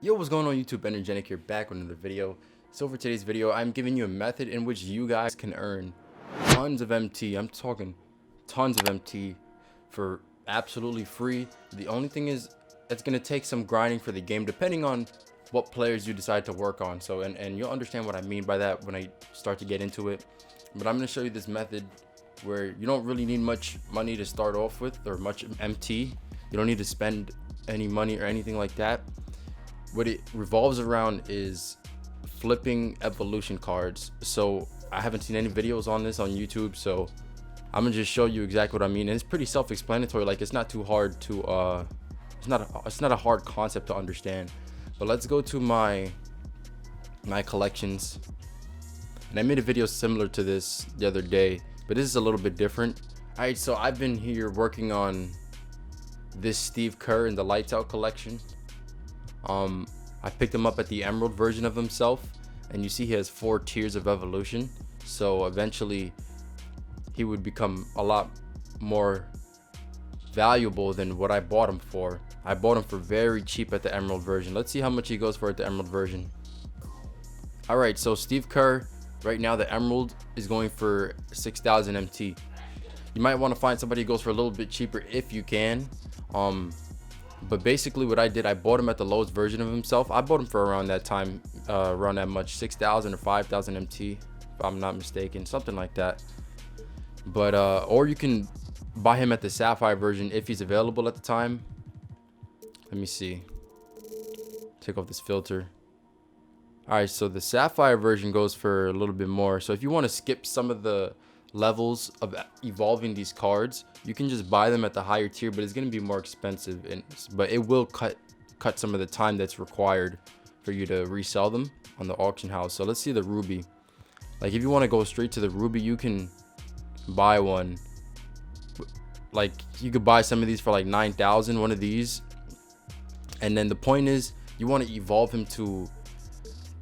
Yo, what's going on YouTube? Energetic here, back with another video. So for today's video, I'm giving you a method in which you guys can earn tons of MT. I'm talking tons of MT for absolutely free. The only thing is, it's gonna take some grinding for the game, depending on what players you decide to work on. So and you'll understand what I mean by that when I start to get into it. But I'm gonna show you this method where you don't really need much money to start off with, or much MT. You don't need to spend any money or anything like that. What it revolves around is flipping evolution cards. So I haven't seen any videos on this on YouTube, so I'm gonna just show you exactly what I mean. And it's pretty self-explanatory. Like, it's not too hard to it's not a hard concept to understand. But let's go to my collections. And I made a video similar to this the other day, but this is a little bit different. All right, so I've been here working on this Steve Kerr in the Lights Out collection. I picked him up at the Emerald version of himself, and you see he has 4 tiers of evolution. So eventually he would become a lot more valuable than what I bought him for. I bought him for very cheap at the Emerald version. Let's see how much he goes for at the Emerald version. Alright, so Steve Kerr, right now the Emerald is going for 6,000 MT. You might want to find somebody who goes for a little bit cheaper if you can. But basically what I did, I bought him at the lowest version of himself. I bought him for around that time, around that much, 6,000 or 5,000 MT, if I'm not mistaken, something like that. But or you can buy him at the Sapphire version if he's available at the time. Let me see. Take off this filter. All right, so the Sapphire version goes for a little bit more. So if you want to skip some of the levels of evolving these cards, you can just buy them at the higher tier, but it's going to be more expensive, but it will cut some of the time that's required for you to resell them on the auction house. So let's see the Ruby. Like, if you want to go straight to the Ruby, you can buy one. Like, you could buy some of these for like 9,000, one of these. And then the point is, you want to evolve him to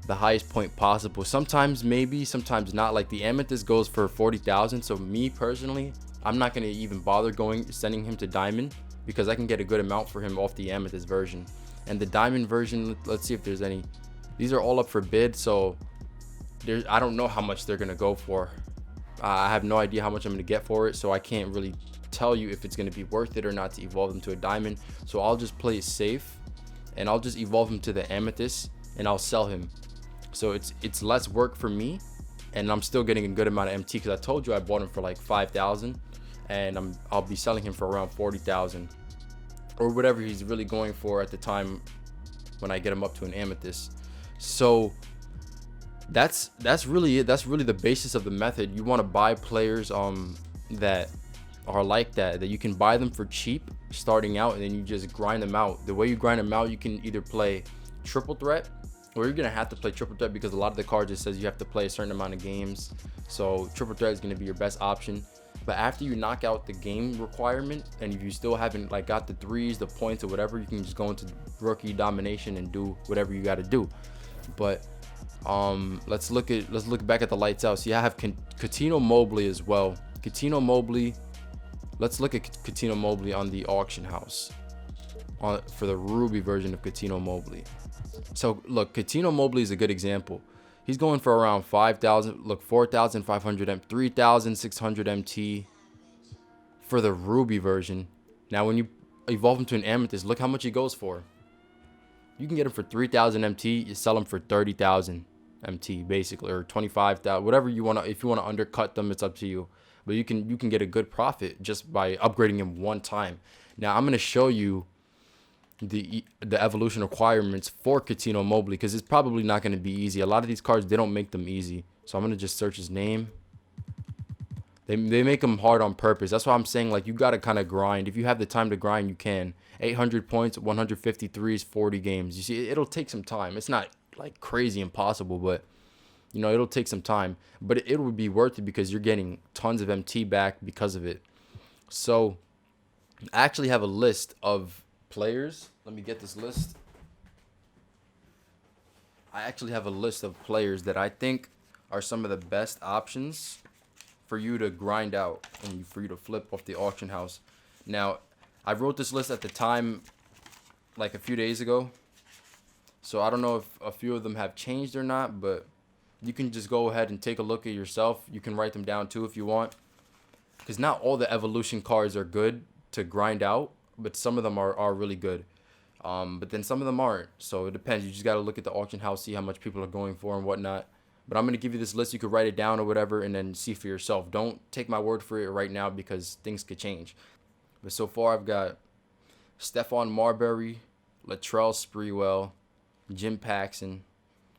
the highest point possible. Sometimes maybe, sometimes not. Like, the Amethyst goes for 40,000. So me personally, I'm not going to even bother sending him to Diamond, because I can get a good amount for him off the Amethyst version. And the Diamond version, let's see if there's any. These are all up for bid, so I don't know how much they're going to go for. I have no idea how much I'm going to get for it, so I can't really tell you if it's going to be worth it or not to evolve him to a Diamond. So I'll just play it safe, and I'll just evolve him to the Amethyst, and I'll sell him. So it's less work for me, and I'm still getting a good amount of MT, because I told you I bought him for like 5,000, and I'll be selling him for around 40,000 or whatever he's really going for at the time when I get him up to an Amethyst. So that's really it. That's really the basis of the method. You want to buy players that are like that you can buy them for cheap starting out, and then you just grind them out. The way you grind them out, you can either play triple threat, or you're gonna have to play triple threat, because a lot of the cards just says you have to play a certain amount of games. So triple threat is gonna be your best option. But after you knock out the game requirement, and if you still haven't like got the threes, the points, or whatever, you can just go into rookie domination and do whatever you got to do. But let's look back at the Lights Out. So I have Coutinho Mobley as well. Coutinho Mobley. Let's look at Coutinho Mobley on the auction house for the Ruby version of Coutinho Mobley. So look, Coutinho Mobley is a good example. He's going for around 5,000. Look, 4,500 M, 3,600 MT for the Ruby version. Now, when you evolve him to an Amethyst, look how much he goes for. You can get him for 3,000 MT. You sell him for 30,000 MT, basically, or 25,000, whatever you want to. If you want to undercut them, it's up to you. But you can get a good profit just by upgrading him one time. Now, I'm gonna show you the evolution requirements for Coutinho Mobley, because it's probably not going to be easy. A lot of these cards, they don't make them easy. So I'm going to just search his name. They make them hard on purpose. That's why I'm saying, like, you got to kind of grind. If you have the time to grind, you can. 800 points, 153 is 40 games. You see, it'll take some time. It's not like crazy impossible, but you know, it'll take some time. But it would be worth it, because you're getting tons of MT back because of it. So I actually have a list of players. Let me get this list. I actually have a list of players that I think are some of the best options for you to grind out and for you to flip off the auction house. Now, I wrote this list at the time, like a few days ago. So I don't know if a few of them have changed or not, but you can just go ahead and take a look at yourself. You can write them down too if you want, because not all the evolution cards are good to grind out, but some of them are really good. But then some of them aren't. So it depends. You just got to look at the auction house, see how much people are going for and whatnot. But I'm going to give you this list. You could write it down or whatever and then see for yourself. Don't take my word for it right now because things could change. But so far, I've got Stephon Marbury, Latrell Sprewell, Jim Paxson,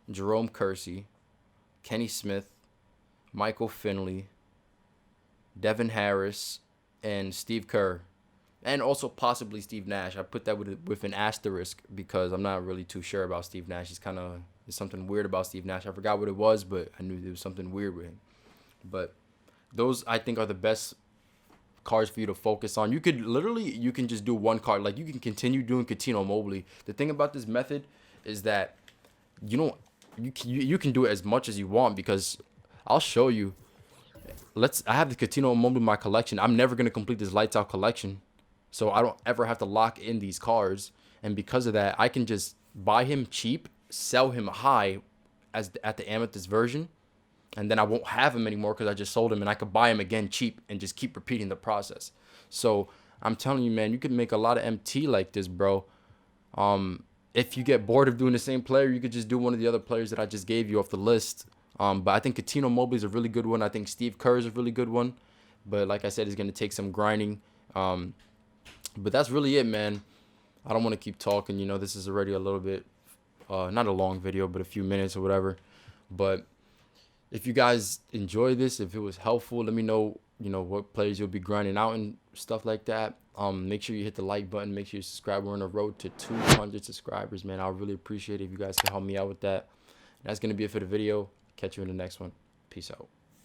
Jerome Kersey, Kenny Smith, Michael Finley, Devin Harris, and Steve Kerr. And also possibly Steve Nash. I put that with an asterisk because I'm not really too sure about Steve Nash. There's something weird about Steve Nash. I forgot what it was, but I knew there was something weird with him. But those, I think, are the best cards for you to focus on. You can just do one card. Like, you can continue doing Coutinho Mobley. The thing about this method is that you can do it as much as you want, because I'll show you. I have the Coutinho Mobley in my collection. I'm never going to complete this lights out collection. So I don't ever have to lock in these cards. And because of that, I can just buy him cheap, sell him high at the Amethyst version. And then I won't have him anymore because I just sold him. And I could buy him again cheap and just keep repeating the process. So I'm telling you, man, you could make a lot of MT like this, bro. If you get bored of doing the same player, you could just do one of the other players that I just gave you off the list. But I think Coutinho Mobley is a really good one. I think Steve Kerr is a really good one. But like I said, it's going to take some grinding. But that's really it, man. I don't want to keep talking. This is already a little bit, not a long video, but a few minutes or whatever. But if you guys enjoy this, if it was helpful, let me know, what players you'll be grinding out and stuff like that. Make sure you hit the like button. Make sure you subscribe. We're on the road to 200 subscribers, man. I'll really appreciate it if you guys can help me out with that. That's going to be it for the video. Catch you in the next one. Peace out.